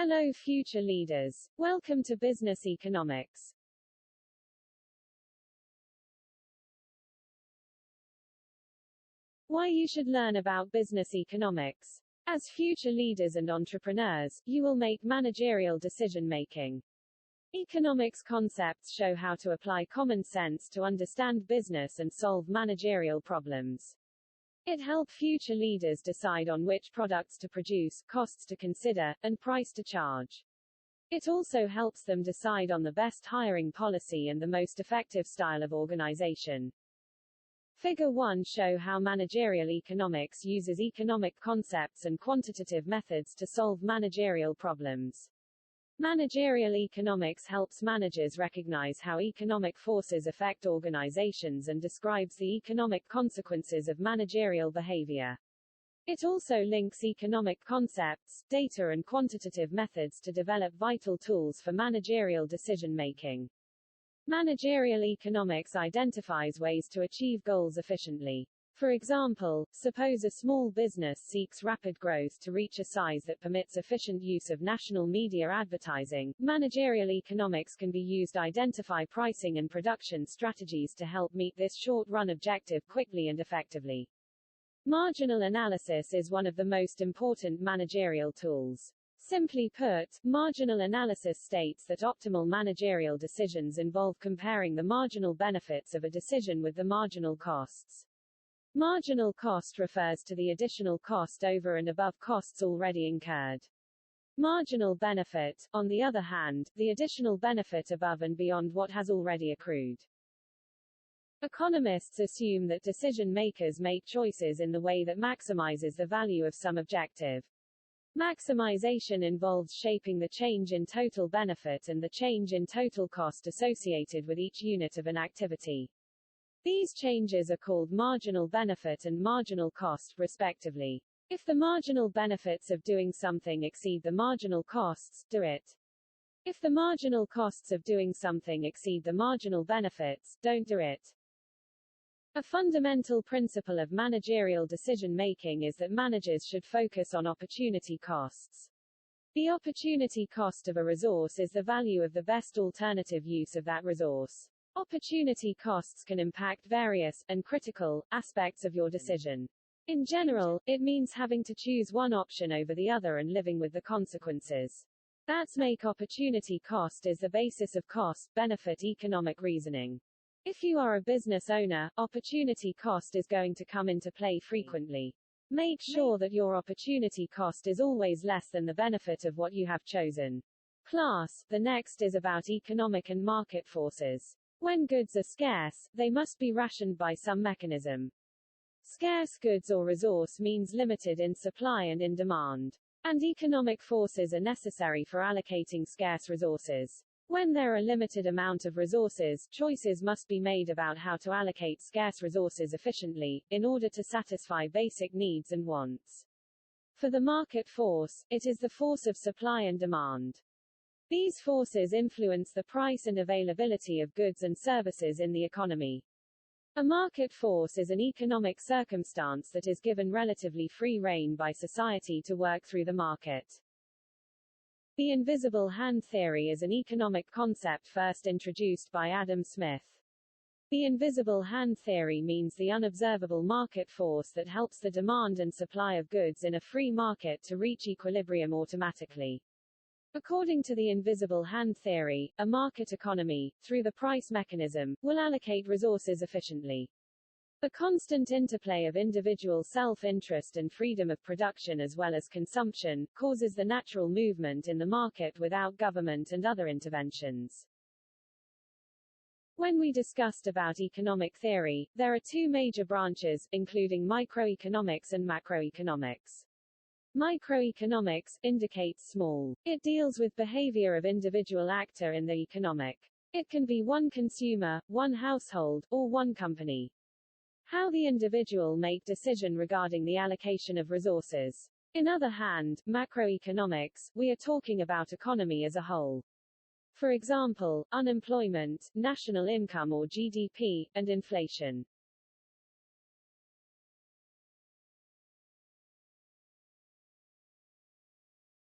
Hello future leaders. Welcome to Business Economics. Why you should learn about business economics. As future leaders and entrepreneurs, you will make managerial decision-making. Economics concepts show how to apply common sense to understand business and solve managerial problems. It helps future leaders decide on which products to produce, costs to consider, and price to charge. It also helps them decide on the best hiring policy and the most effective style of organization. Figure 1 show how managerial economics uses economic concepts and quantitative methods to solve managerial problems. Managerial economics helps managers recognize how economic forces affect organizations and describes the economic consequences of managerial behavior. It also links economic concepts, data and quantitative methods to develop vital tools for managerial decision-making. Managerial economics identifies ways to achieve goals efficiently. For example, suppose a small business seeks rapid growth to reach a size that permits efficient use of national media advertising. Managerial economics can be used to identify pricing and production strategies to help meet this short-run objective quickly and effectively. Marginal analysis is one of the most important managerial tools. Simply put, marginal analysis states that optimal managerial decisions involve comparing the marginal benefits of a decision with the marginal costs. Marginal cost refers to the additional cost over and above costs already incurred. Marginal benefit, on the other hand, the additional benefit above and beyond what has already accrued. Economists assume that decision makers make choices in the way that maximizes the value of some objective. Maximization involves shaping the change in total benefit and the change in total cost associated with each unit of an activity. These changes are called marginal benefit and marginal cost, respectively. If the marginal benefits of doing something exceed the marginal costs, do it. If the marginal costs of doing something exceed the marginal benefits, don't do it. A fundamental principle of managerial decision-making is that managers should focus on opportunity costs. The opportunity cost of a resource is the value of the best alternative use of that resource. Opportunity costs can impact various, and critical, aspects of your decision. In general, it means having to choose one option over the other and living with the consequences. That's make opportunity cost is the basis of cost-benefit economic reasoning. If you are a business owner, opportunity cost is going to come into play frequently. Make sure that your opportunity cost is always less than the benefit of what you have chosen. Class, the next is about economic and market forces. When goods are scarce, they must be rationed by some mechanism. Scarce goods or resource means limited in supply and in demand. And economic forces are necessary for allocating scarce resources. When there are limited amount of resources, choices must be made about how to allocate scarce resources efficiently, in order to satisfy basic needs and wants. For the market force, it is the force of supply and demand. These forces influence the price and availability of goods and services in the economy. A market force is an economic circumstance that is given relatively free rein by society to work through the market. The invisible hand theory is an economic concept first introduced by Adam Smith. The invisible hand theory means the unobservable market force that helps the demand and supply of goods in a free market to reach equilibrium automatically. According to the invisible hand theory, a market economy, through the price mechanism, will allocate resources efficiently. The constant interplay of individual self-interest and freedom of production as well as consumption, causes the natural movement in the market without government and other interventions. When we discussed about economic theory, there are two major branches, including microeconomics and macroeconomics. Microeconomics indicates small. It deals with behavior of individual actor in the economic. It can be one consumer, one household, or one company. How the individual make decision regarding the allocation of resources. In other hand, macroeconomics, we are talking about economy as a whole. For example, unemployment, national income or GDP, and inflation.